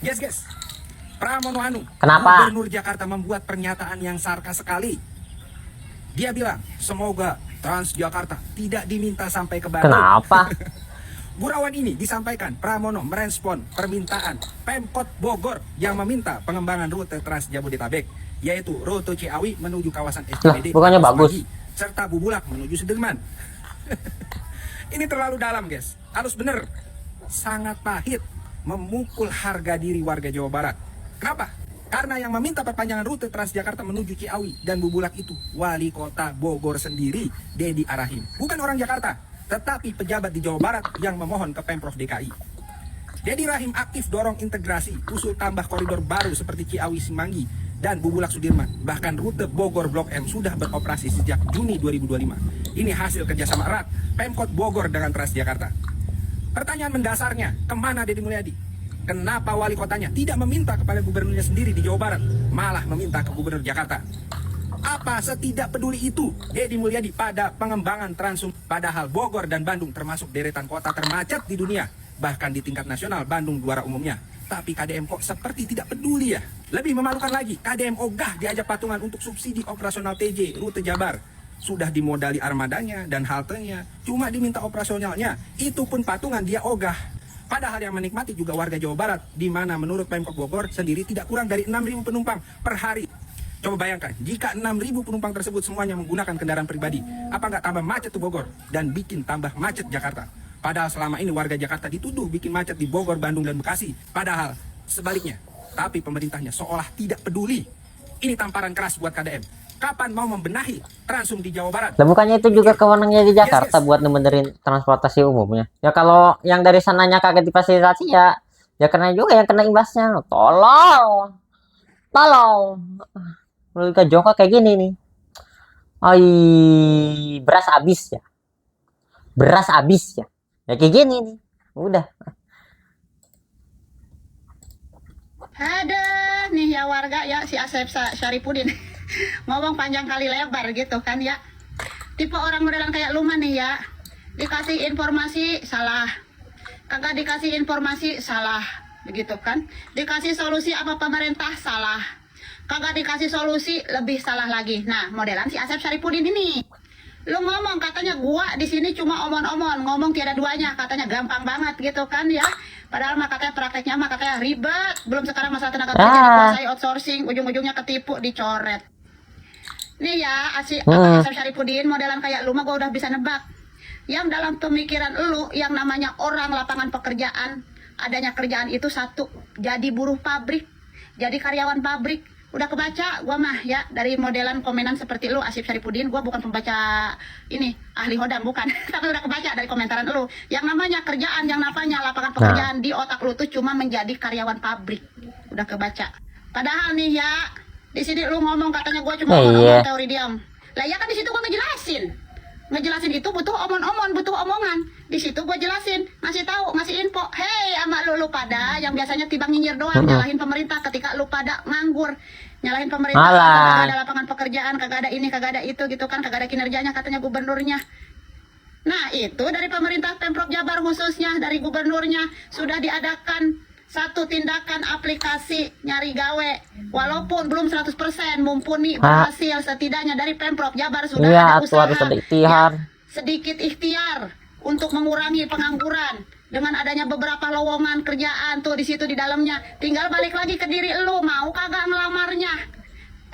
Guys, Pramono Anung, Kenapa? Gubernur Jakarta membuat pernyataan yang sarkas sekali. Dia bilang, semoga Transjakarta tidak diminta sampai ke Bandung. Kenapa? Gurauan ini disampaikan Pramono merespon permintaan Pemkot Bogor yang meminta pengembangan rute Trans Jabodetabek, yaitu rute Ciawi menuju kawasan SCBD, bukannya bagus, serta Bubulak menuju Sudirman. Ini terlalu dalam, guys. Harus bener. Sangat pahit, memukul harga diri warga Jawa Barat. Kenapa? Karena yang meminta perpanjangan rute Transjakarta menuju Ciawi dan Bubulak itu Wali Kota Bogor sendiri, Dedi Arahim. Bukan orang Jakarta, tetapi pejabat di Jawa Barat yang memohon ke Pemprov DKI. Dedi Rahim aktif dorong integrasi, usul tambah koridor baru seperti Ciawi Semanggi dan Bubulak Sudirman. Bahkan rute Bogor Blok M sudah beroperasi sejak Juni 2025. Ini hasil kerjasama erat Pemkot Bogor dengan Transjakarta. Pertanyaan mendasarnya, kemana Deddy Mulyadi? Kenapa wali kotanya tidak meminta kepada gubernurnya sendiri di Jawa Barat, malah meminta ke gubernur Jakarta? Apa setidak peduli itu Deddy Mulyadi pada pengembangan Transum? Padahal Bogor dan Bandung termasuk deretan kota termacet di dunia, bahkan di tingkat nasional Bandung juara umumnya. Tapi KDM kok seperti tidak peduli ya? Lebih memalukan lagi, KDM ogah diajak patungan untuk subsidi operasional TJ rute Jabar. Sudah dimodali armadanya dan haltenya, cuma diminta operasionalnya. Itu pun patungan dia ogah. Padahal yang menikmati juga warga Jawa Barat, di mana menurut Pemkot Bogor sendiri tidak kurang dari 6.000 penumpang per hari. Coba bayangkan, jika 6.000 penumpang tersebut semuanya menggunakan kendaraan pribadi, apa nggak tambah macet tuh Bogor dan bikin tambah macet Jakarta? Padahal selama ini warga Jakarta dituduh bikin macet di Bogor, Bandung, dan Bekasi. Padahal sebaliknya, tapi pemerintahnya seolah tidak peduli. Ini tamparan keras buat KDM. Kapan mau membenahi Transum di Jawa Barat? Lah bukannya itu juga kewenangannya di Jakarta buat nemenin transportasi umumnya. Ya kalau yang dari sananya kagak difasilitasi ya kena juga yang kena imbasnya. Tolong. Logika jongkok kayak gini nih. Ai, beras habis ya. Ya kayak gini nih. Udah. Ada nih ya warga ya si Asep Syaripudin ngomong panjang kali lebar gitu kan ya. Tipe orang modelan kayak lu mah nih ya, dikasih informasi salah, kagak dikasih informasi salah, begitu kan. Dikasih solusi apa pemerintah salah, kagak dikasih solusi lebih salah lagi. Nah modelan si Asep Syaripudin ini, lu ngomong katanya gua di sini cuma omong-omong, ngomong tiada duanya, katanya gampang banget gitu kan ya. Padahal mah katanya prakteknya mah katanya ribet, belum sekarang masalah tenaga kerja dikuasai outsourcing, ujung-ujungnya ketipu, dicoret. Nih ya, Asep Syaripudin modelan kayak lu mah gua udah bisa nebak. Yang dalam pemikiran lu yang namanya orang lapangan pekerjaan, adanya kerjaan itu satu, jadi buruh pabrik, jadi karyawan pabrik. Udah kebaca gua mah ya dari modelan komenan seperti lu Asep Syaripudin. Gua bukan pembaca ini ahli hodam bukan tapi udah kebaca dari komentaran lu yang namanya kerjaan, yang namanya lapangan pekerjaan di otak lu tuh cuma menjadi karyawan pabrik. Udah kebaca. Padahal nih ya di sini lu ngomong katanya gua cuma ngomong teori diam. Lah ya kan di situ gua ngejelasin itu butuh omong-omong, butuh omongan. Di situ gue jelasin, ngasih tahu, ngasih info. Hei, sama lu pada yang biasanya tiba nyinyir doang, nyalahin pemerintah ketika lu pada nganggur. Nyalahin pemerintah, kagak ada lapangan pekerjaan, kagak ada ini, kagak ada itu gitu kan, kagak ada kinerjanya katanya gubernurnya. Nah, itu dari pemerintah Pemprov Jabar khususnya dari gubernurnya sudah diadakan satu tindakan aplikasi nyari gawe, walaupun belum 100% mumpuni berhasil, setidaknya dari Pemprov Jabar sudah ada usaha ya, sedikit ikhtiar untuk mengurangi pengangguran dengan adanya beberapa lowongan kerjaan tuh di situ di dalamnya. Tinggal balik lagi ke diri lu, mau kagak ngelamarnya.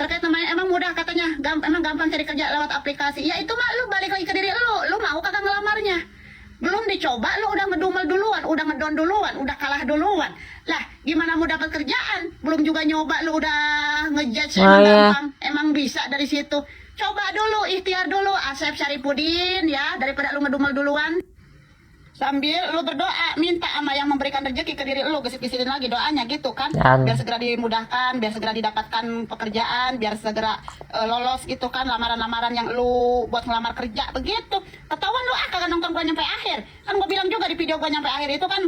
Terkait namanya emang mudah katanya, emang gampang cari kerja lewat aplikasi. Ya itu mah lu balik lagi ke diri lu mau kagak ngelamarnya. Belum dicoba lu udah ngedumel duluan, udah ngedon duluan, udah kalah duluan. Lah gimana mau dapat kerjaan? Belum juga nyoba lu udah ngejudge emang gampang, emang bisa dari situ. Coba dulu, ikhtiar dulu Asep Syaripudin ya, daripada lu ngedumel duluan. Sambil lu berdoa, minta sama yang memberikan rezeki ke diri lu, gesit-gesitin lagi doanya gitu kan. Biar segera dimudahkan, biar segera didapatkan pekerjaan, biar segera lolos gitu kan lamaran-lamaran yang lu buat ngelamar kerja begitu. Ketahuan lu kagak nonton gua nyampe akhir. Kan gua bilang juga di video gua nyampe akhir itu kan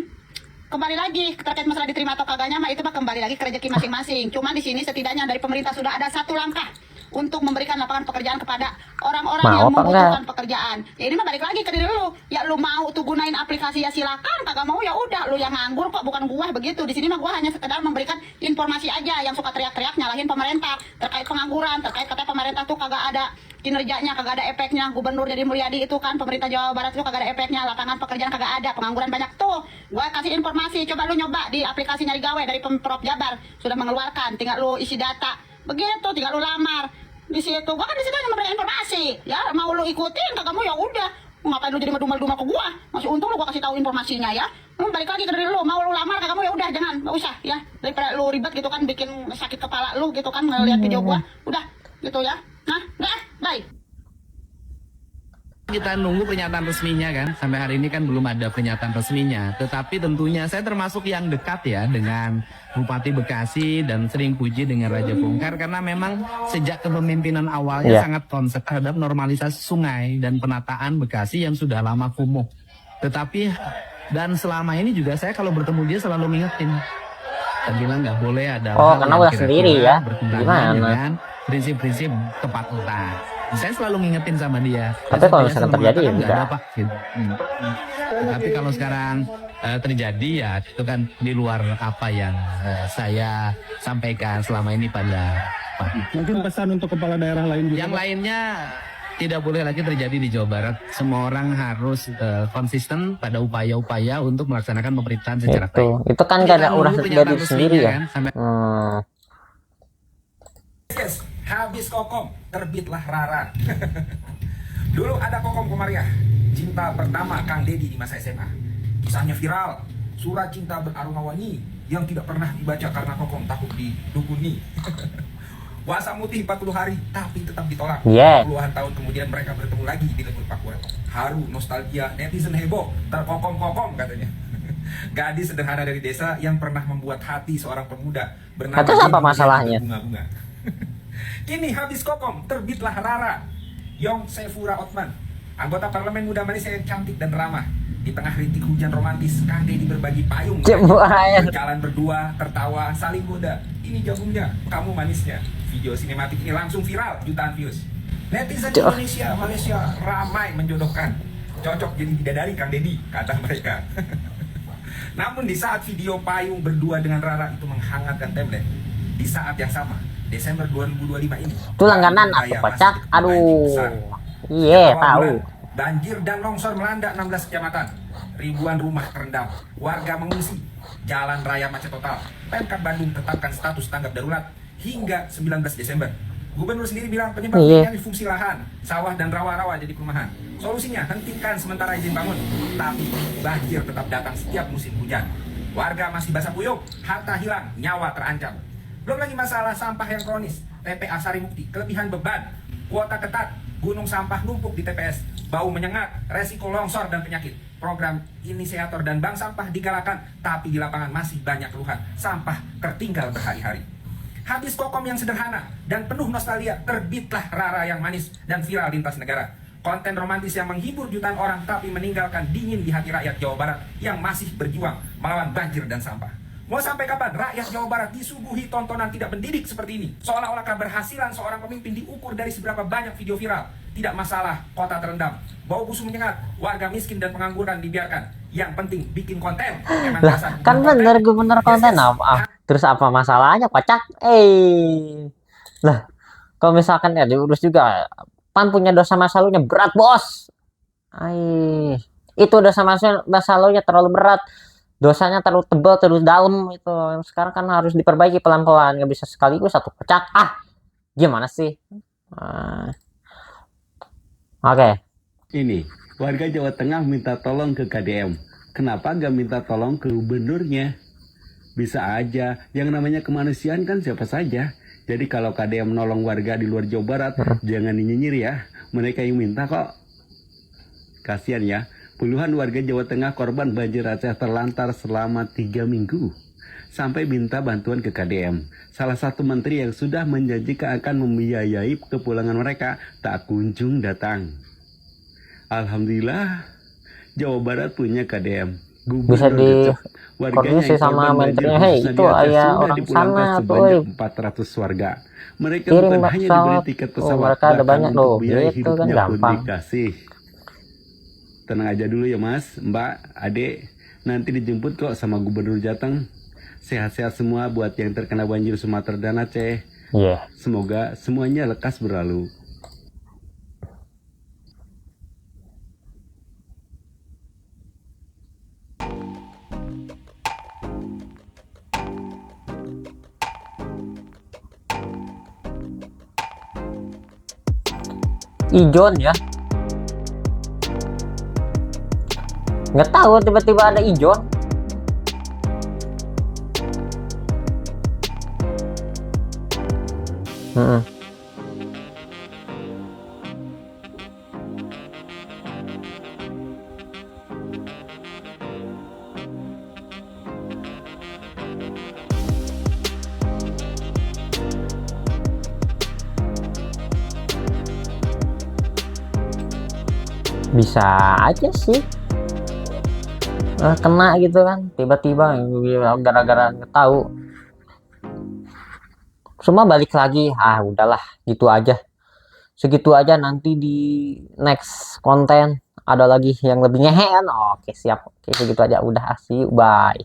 kembali lagi terkait masalah diterima atau kagaknya mah itu mah kembali lagi ke rezeki masing-masing. Cuma di sini setidaknya dari pemerintah sudah ada satu langkah untuk memberikan lapangan pekerjaan kepada orang-orang Mau yang apa membutuhkan pekerjaan. Ya ini mah balik lagi ke diri lu. Ya lu mau tuh gunain aplikasi ya silakan, kagak mau ya udah, lu yang nganggur kok, bukan gua begitu. Di sini mah gua hanya sekedar memberikan informasi aja. Yang suka teriak-teriak nyalahin pemerintah terkait pengangguran, terkait katanya pemerintah tuh kagak ada kinerjanya, kagak ada efeknya. Gubernur Deddy Mulyadi itu kan, pemerintah Jawa Barat itu kagak ada efeknya, lapangan pekerjaan kagak ada, pengangguran banyak tuh. Gua kasih informasi, coba lu nyoba di aplikasi nyari gawe dari Pemprov Jabar sudah mengeluarkan, tinggal lu isi data. Begitu, tinggal lu lamar. Di situ gua kan di situ hanya memberikan informasi. Ya, mau lu ikutin kagak mau ya udah. Ngapain lu jadi ngedumel-dumel ke gua? Masih untung lu gua kasih tahu informasinya ya. Lu balik lagi ke diri lu, mau lu lamar kagak mau ya udah, jangan, enggak usah ya. Daripada lu ribet gitu kan, bikin sakit kepala lu gitu kan ngeliat video gua. Udah, gitu ya. Nah, udah, bye. Kita nunggu pernyataan resminya kan, sampai hari ini kan belum ada pernyataan resminya. Tetapi tentunya saya termasuk yang dekat ya dengan Bupati Bekasi dan sering puji dengan Raja Bongkar karena memang sejak kepemimpinan awalnya Iya. sangat konsep terhadap normalisasi sungai dan penataan Bekasi yang sudah lama kumuh. Tetapi dan selama ini juga saya kalau bertemu dia selalu ngingetin. Saya bilang nggak boleh ada Oh, hal karena yang udah kira-kira sendiri ya. bertentangan Gimana? dengan prinsip-prinsip kepatutan. Saya selalu ngingetin sama dia. Tapi Dan kalau dia misalkan selalu terjadi ya mengatakan, "Nggak udah." ada, Pak." Gitu. Tapi kalau sekarang terjadi ya itu kan di luar apa yang saya sampaikan selama ini pada Pak. Mungkin pesan untuk kepala daerah lain juga. Yang lainnya tidak boleh lagi terjadi di Jawa Barat. Semua orang harus konsisten pada upaya-upaya untuk melaksanakan pemerintahan secara baik. Itu kan Kita karena udah nunggu dari pernyataan sendiri resminya ya. kan, sampai Yes, habis kokom, terbitlah Rara. Dulu ada kokom Komariah, cinta pertama Kang Deddy di masa SMA. Kisahnya viral, surat cinta beraroma wangi yang tidak pernah dibaca karena kokom takut didukuni. Puasa mutih 40 hari, tapi tetap ditolak. Yeah. Puluhan tahun kemudian mereka bertemu lagi di Lembur Pakua. Haru, nostalgia, netizen heboh, terkokom-kokom katanya. Gadis sederhana dari desa yang pernah membuat hati seorang pemuda bernama Terus apa Deddy masalahnya? berbunga-bunga. Kini habis kokom, terbitlah Rara. Yong Sefura Otman, anggota parlemen muda Malaysia yang cantik dan ramah. Di tengah rintik hujan romantis, Kang Deddy berbagi payung. Berjalan berdua, tertawa, saling goda. Ini jagungnya, kamu manisnya. Video sinematik ini langsung viral, jutaan views. Netizen Indonesia, Malaysia ramai menjodohkan. Cocok jadi bidadari Kang Deddy, kata mereka. Namun di saat video payung berdua dengan Rara itu menghangatkan tablet, di saat yang sama, Desember 2025 ini, Itu langganan Raya aku pecah. masih banjir Aduh. besar. Iya, Awal tahu. bulan, banjir dan longsor melanda 16 kecamatan. Ribuan rumah terendam, warga mengungsi, jalan raya macet total. Pemkab Bandung tetapkan status tanggap darurat hingga 19 Desember. Gubernur sendiri bilang penyebabnya di fungsi lahan, sawah dan rawa-rawa jadi perumahan. Solusinya hentikan sementara izin bangun, tapi banjir tetap datang setiap musim hujan. Warga masih basah kuyup, harta hilang, nyawa terancam. Belum lagi masalah sampah yang kronis, TPA Sarimukti, kelebihan beban, kuota ketat, gunung sampah numpuk di TPS, bau menyengat, resiko longsor dan penyakit. Program inisiator dan bank sampah digalakan, tapi di lapangan masih banyak keluhan, sampah tertinggal berhari-hari. Habis kokom yang sederhana dan penuh nostalgia, terbitlah Rara yang manis dan viral lintas negara. Konten romantis yang menghibur jutaan orang tapi meninggalkan dingin di hati rakyat Jawa Barat yang masih berjuang melawan banjir dan sampah. Mau sampai kapan rakyat Jawa Barat disuguhi tontonan tidak mendidik seperti ini? Seolah-olah keberhasilan seorang pemimpin diukur dari seberapa banyak video viral. Tidak masalah kota terendam, bau busuk menyengat, warga miskin dan pengangguran dibiarkan. Yang penting bikin konten. Lah, kan bener gubernur konten apa? Terus apa masalahnya, kocak? Lah, kalau misalkan ya diurus juga, pan punya dosa masa lalunya berat, bos. Itu dosa masa lalunya terlalu berat. Dosanya terlalu tebal, terlalu dalam itu. Sekarang kan harus diperbaiki pelan-pelan, nggak bisa sekaligus satu kocak. Gimana sih? Oke. Ini, warga Jawa Tengah minta tolong ke KDM. Kenapa nggak minta tolong ke gubernurnya? Bisa aja, yang namanya kemanusiaan kan siapa saja. Jadi kalau KDM nolong warga di luar Jawa Barat, jangan nyinyir ya. Mereka yang minta kok. Kasian ya, puluhan warga Jawa Tengah korban banjir Aceh terlantar selama 3 minggu. Sampai minta bantuan ke KDM. Salah satu menteri yang sudah menjanjikan akan membiayai kepulangan mereka tak kunjung datang. Alhamdulillah, Jawa Barat punya KDM. bisa di Warganya koordinasi yang sama korban banjir menterinya, hei khususnya itu di Aceh ayah sudah orang dipulangkan sana tuh, sebanyak 400 warga. Mereka kirim bukan Mbak hanya diberi pesawat, tiket oh pesawat, mereka ada bahkan banyak untuk loh, biaya gitu kan hidupnya pun gampang. dikasih. Tenang aja dulu ya Mas, Mbak, Adik, nanti dijemput kok sama Gubernur Jateng. Sehat-sehat semua buat yang terkena banjir Sumatera dan Aceh. Iya. Semoga semuanya lekas berlalu. Ijon ya, nggak tahu tiba-tiba ada Ijon. Mm-mm. Bisa aja sih kena gitu kan tiba-tiba gara-gara nggak tahu. Semua balik lagi, udahlah gitu aja, segitu aja, nanti di next konten ada lagi yang lebih ngehe kan. Oke siap, oke segitu aja, udah, see you, bye.